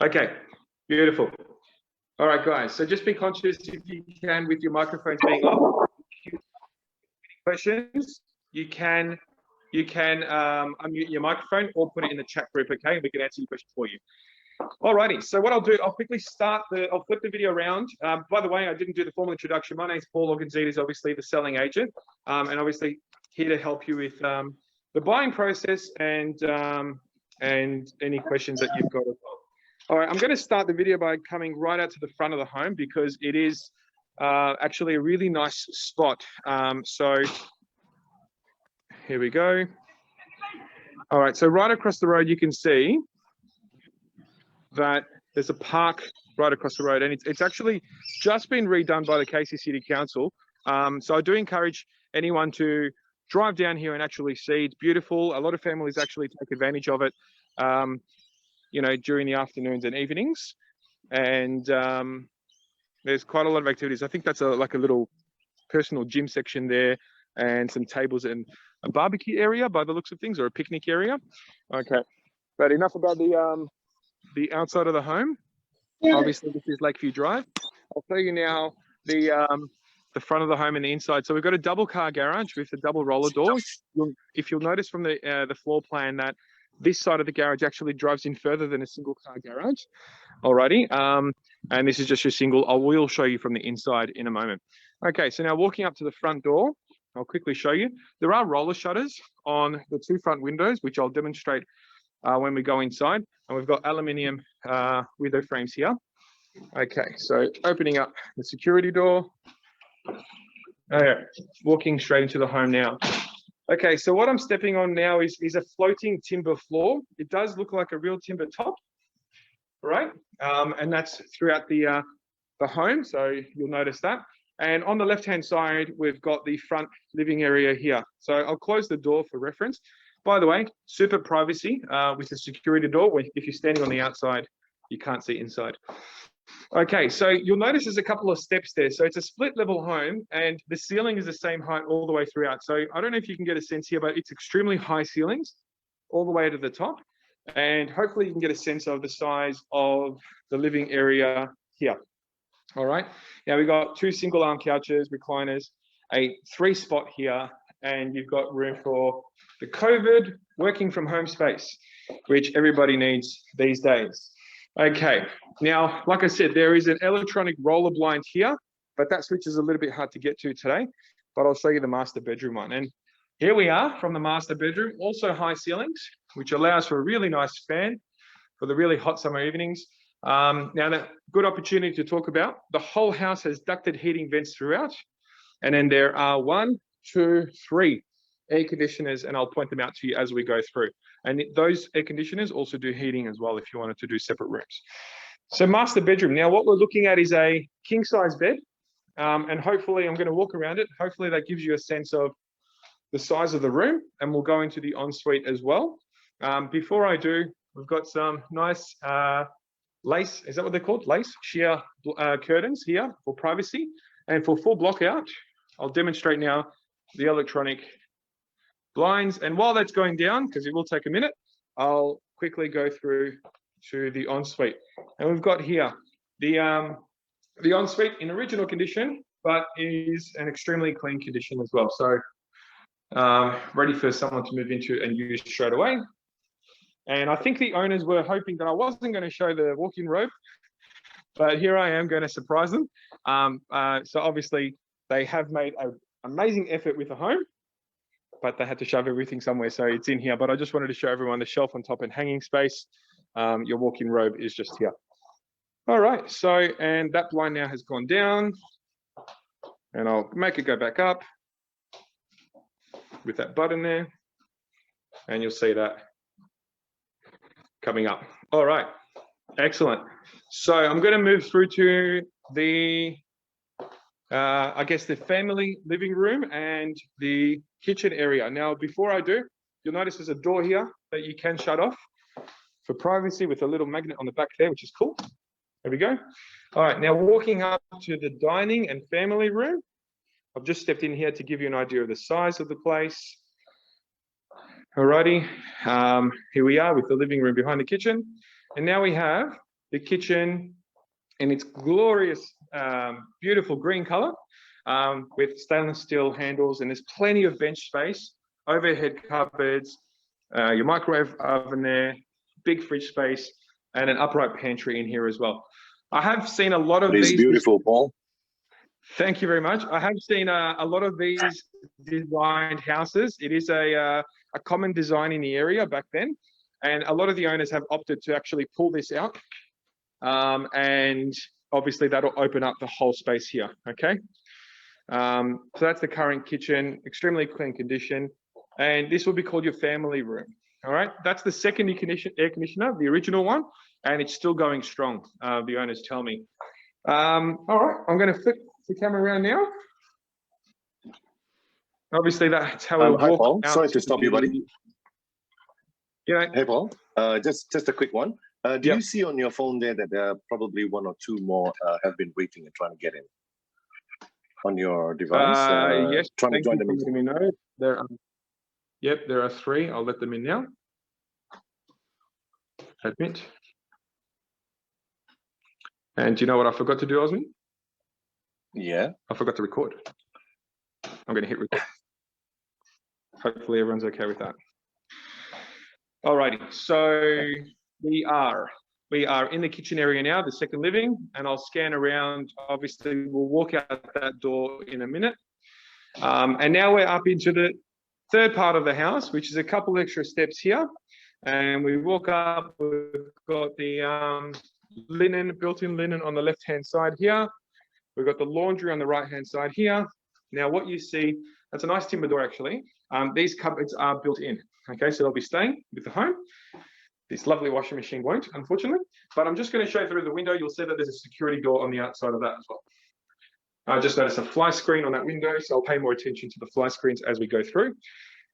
Okay, beautiful. All right, guys. So just be conscious, if you can, with your microphones being off. Questions, you can unmute your microphone or put it in the chat group, okay? And we can answer your question for you. Alrighty, so what I'll do, I'll quickly I'll flip the video around. By the way, I didn't do the formal introduction. My name's Paul Organtzidis, obviously the selling agent, and obviously here to help you with the buying process and any questions that you've got as well. All right, I'm going to start the video by coming right out to the front of the home because it is actually a really nice spot. So here we go. All right, so right across the road, you can see that there's a park right across the road, and it's actually just been redone by the Casey City Council. So I do encourage anyone to drive down here and actually see. It's beautiful. A lot of families actually take advantage of it, you know, during the afternoons and evenings. And there's quite a lot of activities. I think that's like a little personal gym section there, and some tables and a barbecue area by the looks of things, or a picnic area. Okay, but enough about the outside of the home. Obviously, this is Lakeview Drive. I'll show you now the front of the home and the inside. So we've got a double car garage with a double roller door. If you'll notice from the floor plan that this side of the garage actually drives in further than a single car garage. Alrighty, and this is just your single. I will show you from the inside in a moment. Okay, so now walking up to the front door, I'll quickly show you. There are roller shutters on the two front windows, which I'll demonstrate when we go inside. And we've got aluminium window frames here. Okay, so opening up the security door. Walking straight into the home now. Okay, so what I'm stepping on now is a floating timber floor. It does look like a real timber top, right? And that's throughout the home, so you'll notice that. And on the left-hand side, we've got the front living area here. So I'll close the door for reference. By the way, super privacy with the security door. If you're standing on the outside, you can't see inside. Okay, so you'll notice there's a couple of steps there. So it's a split level home and the ceiling is the same height all the way throughout. So I don't know if you can get a sense here, but it's extremely high ceilings all the way to the top. And hopefully you can get a sense of the size of the living area here. All right, now we've got two single arm couches, recliners, a 3-spot here, and you've got room for the COVID working from home space, which everybody needs these days. Okay, now, like I said, there is an electronic roller blind here, but that switch is a little bit hard to get to today, but I'll show you the master bedroom one. And here we are from the master bedroom, also high ceilings, which allows for a really nice fan for the really hot summer evenings. Now, a good opportunity to talk about, the whole house has ducted heating vents throughout, and then there are 1, 2, 3 air conditioners, and I'll point them out to you as we go through. And those air conditioners also do heating as well if you wanted to do separate rooms. So master bedroom. Now what we're looking at is a king size bed, and hopefully I'm going to walk around it. Hopefully that gives you a sense of the size of the room, and we'll go into the ensuite as well. Before I do, we've got some nice lace, is that what they're called? Lace sheer curtains here for privacy. And for full block out, I'll demonstrate now the electronic blinds. And while that's going down, because it will take a minute, I'll quickly go through to the ensuite. And we've got here the ensuite in original condition, but is an extremely clean condition as well. So ready for someone to move into and use straight away. And I think the owners were hoping that I wasn't going to show the walk-in robe, but here I am going to surprise them. So obviously they have made an amazing effort with the home, but they had to shove everything somewhere, so it's in here. But I just wanted to show everyone the shelf on top and hanging space. Your walk-in robe is just here. All right, so, and that blind now has gone down, and I'll make it go back up with that button there, and you'll see that coming up. All right, excellent. So I'm going to move through to the, I guess, the family living room and the kitchen area. Now, before I do, you'll notice there's a door here that you can shut off for privacy with a little magnet on the back there, which is cool. There we go. All right, now walking up to the dining and family room. I've just stepped in here to give you an idea of the size of the place. Alrighty, here we are with the living room behind the kitchen. And now we have the kitchen in its glorious, beautiful green color with stainless steel handles, and there's plenty of bench space, overhead cupboards, your microwave oven there, big fridge space, and an upright pantry in here as well. I have seen a lot of these. Beautiful, Paul. Thank you very much. I have seen a lot of these designed houses. It is a common design in the area back then, and a lot of the owners have opted to actually pull this out, and obviously that'll open up the whole space here. Okay, so that's the current kitchen, extremely clean condition, and this will be called your family room. All right, that's the second air conditioner, the original one, and it's still going strong. The owners tell me. All right, I'm going to flip the camera around now. Obviously, that's how we walk. Hi, Paul. Out. Sorry to stop you, buddy. Yeah. Hey, Paul. Just a quick one. Do you see on your phone there that there are probably one or two more have been waiting and trying to get in on your device? Yes. Trying to join the meeting. Let me know. There are 3. I'll let them in now. Admit. And do you know what I forgot to do, Osman? Yeah. I forgot to record. I'm going to hit record. Hopefully everyone's okay with that. Alrighty, so we are in the kitchen area now, the second living, and I'll scan around. Obviously, we'll walk out that door in a minute. And now we're up into the third part of the house, which is a couple extra steps here. And we walk up, we've got the linen, built-in linen on the left-hand side here. We've got the laundry on the right-hand side here. Now, what you see, that's a nice timber door, actually. These cupboards are built in. Okay, so they'll be staying with the home. This lovely washing machine won't, unfortunately. But I'm just going to show you through the window. You'll see that there's a security door on the outside of that as well. I just noticed a fly screen on that window, so I'll pay more attention to the fly screens as we go through.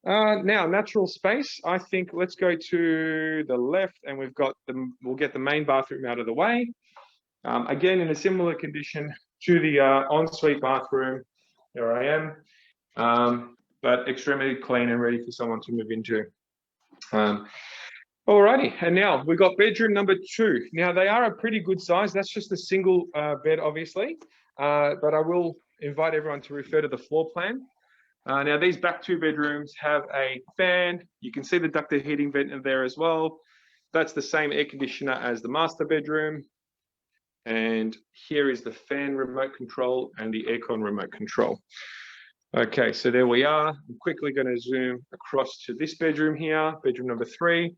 Now, natural space. I think let's go to the left, and we'll get the main bathroom out of the way. Again, in a similar condition to the ensuite bathroom. Here I am, but extremely clean and ready for someone to move into. Alrighty, and now we've got bedroom number 2. Now they are a pretty good size. That's just a single bed, obviously, but I will invite everyone to refer to the floor plan. Now these back 2 bedrooms have a fan. You can see the ducted heating vent in there as well. That's the same air conditioner as the master bedroom. And here is the fan remote control and the aircon remote control. Okay, so there we are. I'm quickly going to zoom across to this bedroom here, bedroom number 3.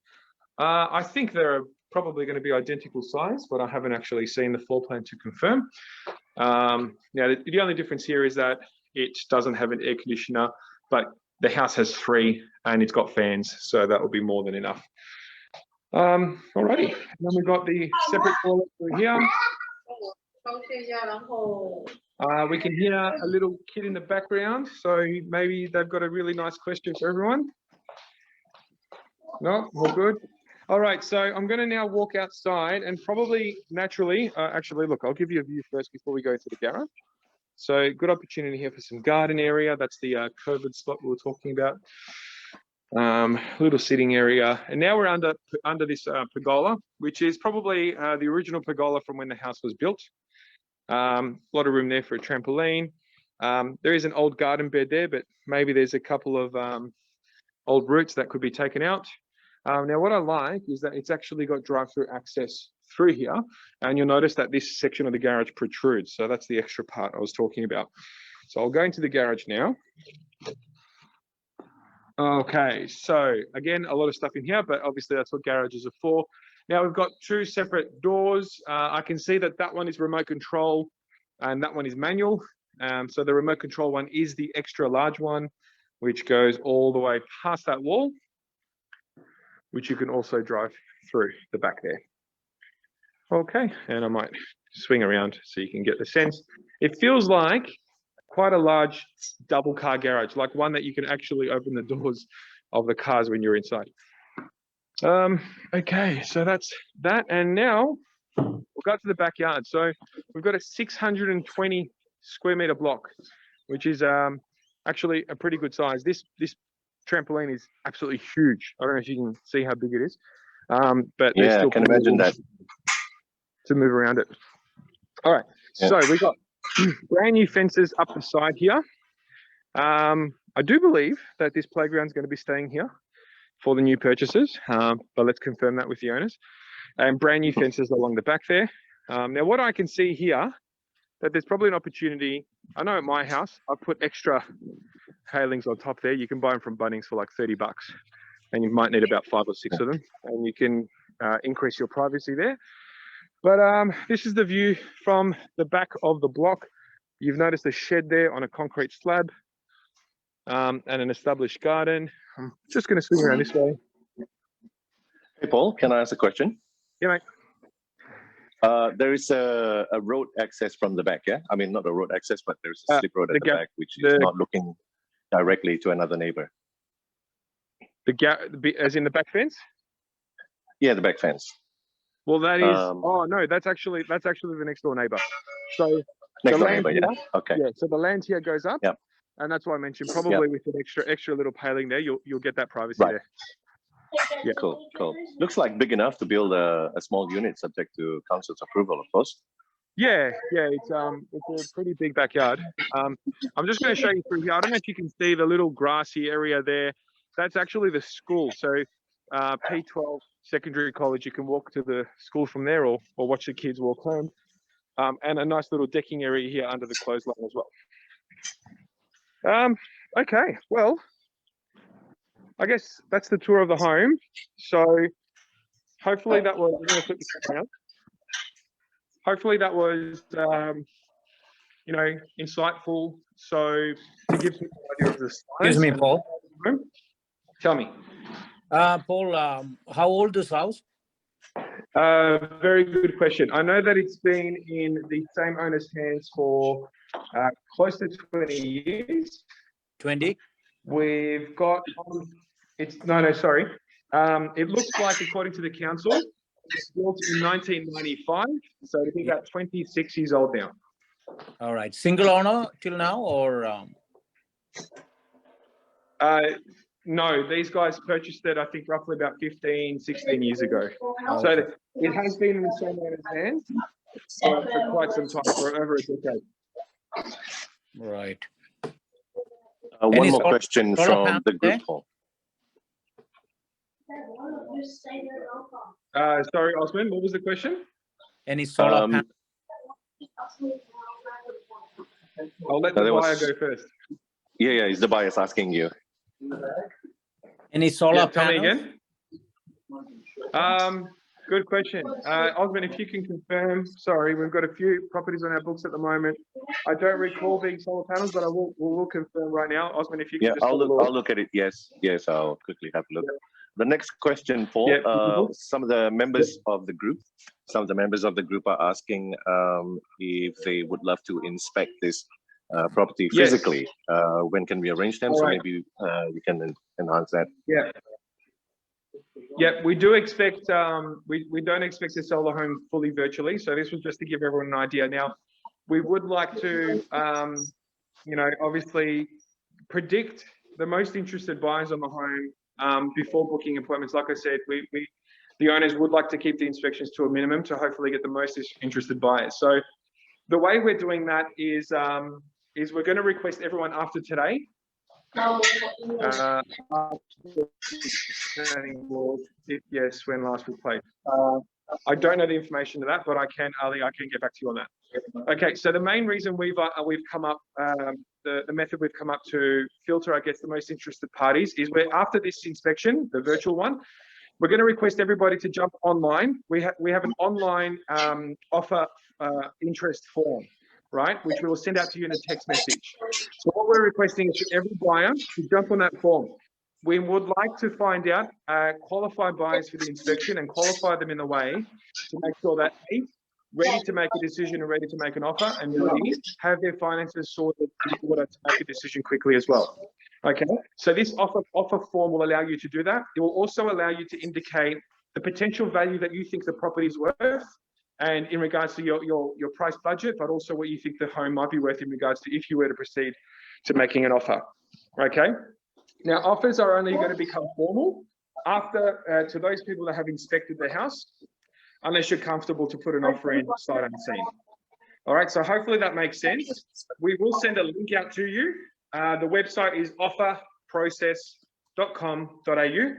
I think they're probably going to be identical size, but I haven't actually seen the floor plan to confirm. Now, the only difference here is that it doesn't have an air conditioner, but the house has 3 and it's got fans, so that will be more than enough. Alrighty, then we've got the separate toilet through here. We can hear a little kid in the background, so maybe they've got a really nice question for everyone. No, all good. All right, so I'm going to now walk outside and probably naturally, actually, look, I'll give you a view first before we go to the garage. So good opportunity here for some garden area. That's the COVID spot we were talking about. Little sitting area. And now we're under this pergola, which is probably the original pergola from when the house was built. A lot of room there for a trampoline. There is an old garden bed there, but maybe there's a couple of old roots that could be taken out. Now, what I like is that it's actually got drive-through access through here, and you'll notice that this section of the garage protrudes. So that's the extra part I was talking about. So I'll go into the garage now. Okay, so again, a lot of stuff in here, but obviously that's what garages are for. Now we've got 2 separate doors. I can see that that one is remote control and that one is manual. So the remote control one is the extra large one, which goes all the way past that wall, which you can also drive through the back there. Okay, and I might swing around so you can get the sense. It feels like quite a large double car garage, like one that you can actually open the doors of the cars when you're inside. Okay, so that's that. And now we'll go to the backyard. So we've got a 620 square meter block, which is actually a pretty good size. This trampoline is absolutely huge. I don't know if you can see how big it is. But yeah, I can imagine that. to move around it. All right, so we got brand new fences up the side here. I do believe that this playground is going to be staying here for the new purchasers, but let's confirm that with the owners. And brand new fences along the back there. Now, what I can see here, that there's probably an opportunity. I know at my house, I put extra palings on top there. You can buy them from Bunnings for like $30, and you might need about 5 or 6 of them, and you can increase your privacy there. But this is the view from the back of the block. You've noticed a shed there on a concrete slab, and an established garden. I'm just going to swing around this way. Hey, Paul, can I ask a question? Yeah, mate. There is a road access from the back, yeah? I mean, not a road access, but there's a slip road at the back, which is not looking directly to another neighbor. The gap, as in the back fence? Yeah, the back fence. Well, that is. Oh no, that's actually the next door neighbor. So next door land neighbor, here, yeah. Okay. Yeah. So the land here goes up. Yep. And that's why I mentioned probably with an extra little paling there, you'll get that privacy there. Yeah. Cool. Looks like big enough to build a small unit, subject to council's approval, of course. Yeah, it's a pretty big backyard. I'm just going to show you through here. I don't know if you can see the little grassy area there. That's actually the school. So P12 Secondary College, you can walk to the school from there, or watch the kids walk home. And a nice little decking area here under the clothesline as well. Okay, well, I guess that's the tour of the home. So hopefully that was, I'm going to flip this around. Hopefully that was, insightful. So to give some idea of the size. Excuse me, Paul. Tell me. Paul, how old is this house? Very good question. I know that it's been in the same owner's hands for close to 20 years. 20? We've got, sorry. It looks like, according to the council, it's built in 1995, so it'll be about 26 years old now. All right. Single owner till now, or? No, these guys purchased it, I think, roughly about 15, 16 years ago. So it has been in the same owner's hands for quite some time, for over a decade. Right. One more question from the group, Paul. Sorry, Osman, what was the question? Any solar panel? I'll let the buyer go first. Yeah, it's the buyer's asking you. Any solar Tell me panels? again. Good question. Osman, if you can confirm, sorry, we've got a few properties on our books at the moment. I don't recall being solar panels, but we'll confirm right now. Osman, if you can just I'll look at it. Yes, I'll quickly have a look. Yeah. The next question, Paul, some of the members of the group are asking if they would love to inspect this property physically. When can we arrange them? So maybe we can enhance that. Yeah, we do expect, we don't expect to sell the home fully virtually. So this was just to give everyone an idea. Now, we would like to, obviously predict the most interested buyers on the home before booking appointments. Like I said, the owners would like to keep the inspections to a minimum to hopefully get the most interested buyers. So the way we're doing that is we're going to request everyone after today. Yes, when last we played. I don't know the information to that, but Ali, I can get back to you on that. Okay, so the main reason we've come up, the method we've come up to filter, I guess, the most interested parties is where after this inspection, the virtual one, we're going to request everybody to jump online. We have an online offer interest form, right, which we will send out to you in a text message. So what we're requesting is for every buyer to jump on that form. We would like to find out qualified buyers for the inspection and qualify them in a way to make sure that A, ready to make a decision and ready to make an offer, and B, have their finances sorted in order to make a decision quickly as well. Okay, so this offer form will allow you to do that. It will also allow you to indicate the potential value that you think the property is worth, and in regards to your price budget, but also what you think the home might be worth in regards to if you were to proceed to making an offer. Okay. Now, offers are only going to become formal after to those people that have inspected the house. unless you're comfortable to put an offer in sight unseen. All right, so hopefully that makes sense. We will send a link out to you. The website is offerprocess.com.au.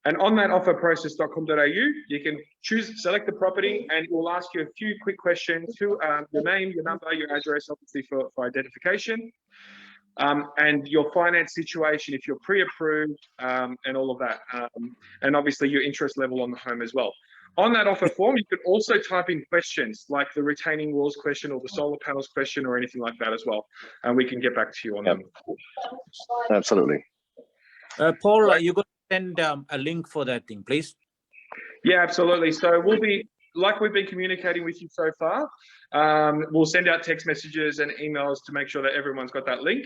And on that offerprocess.com.au, you can select the property, and it will ask you a few quick questions to your name, your number, your address, obviously for identification, and your finance situation, if you're pre-approved, and all of that. And obviously your interest level on the home as well. On that offer form, you can also type in questions like the retaining walls question or the solar panels question or anything like that as well. And we can get back to you on them. Absolutely. Paul, you got to send a link for that thing, please. Yeah, absolutely. So we'll be, like we've been communicating with you so far, we'll send out text messages and emails to make sure that everyone's got that link.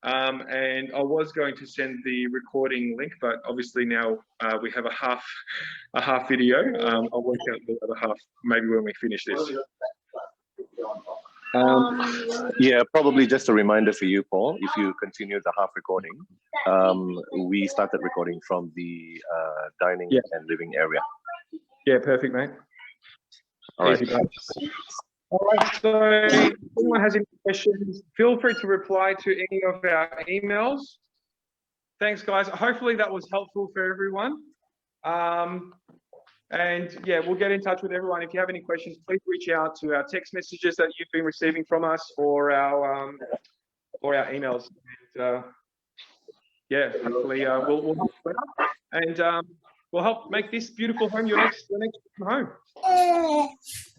And I was going to send the recording link, but obviously now we have a half video. I'll work out the other half maybe when we finish this. Yeah, probably just a reminder for you, Paul, if you continue the half recording, we started recording from the dining and living area. Yeah, perfect, mate. All right. All right, so if anyone has any questions, feel free to reply to any of our emails. Thanks, guys. Hopefully that was helpful for everyone. And yeah, we'll get in touch with everyone. If you have any questions, please reach out to our text messages that you've been receiving from us or our emails. And, yeah, hopefully we'll help you out, and we'll help make this beautiful home your next home.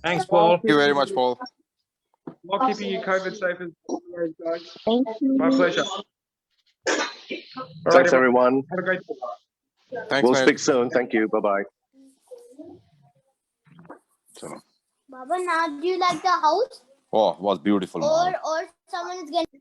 Thanks, Paul. Thank you very much, Paul. While keeping you COVID safe as always, guys. Thank you. My pleasure. Thanks, everyone. Have a great day. Thanks, We'll mate. speak soon. Thank you. Bye-bye. Baba, now do you like the house? Oh, it was beautiful. Or someone is getting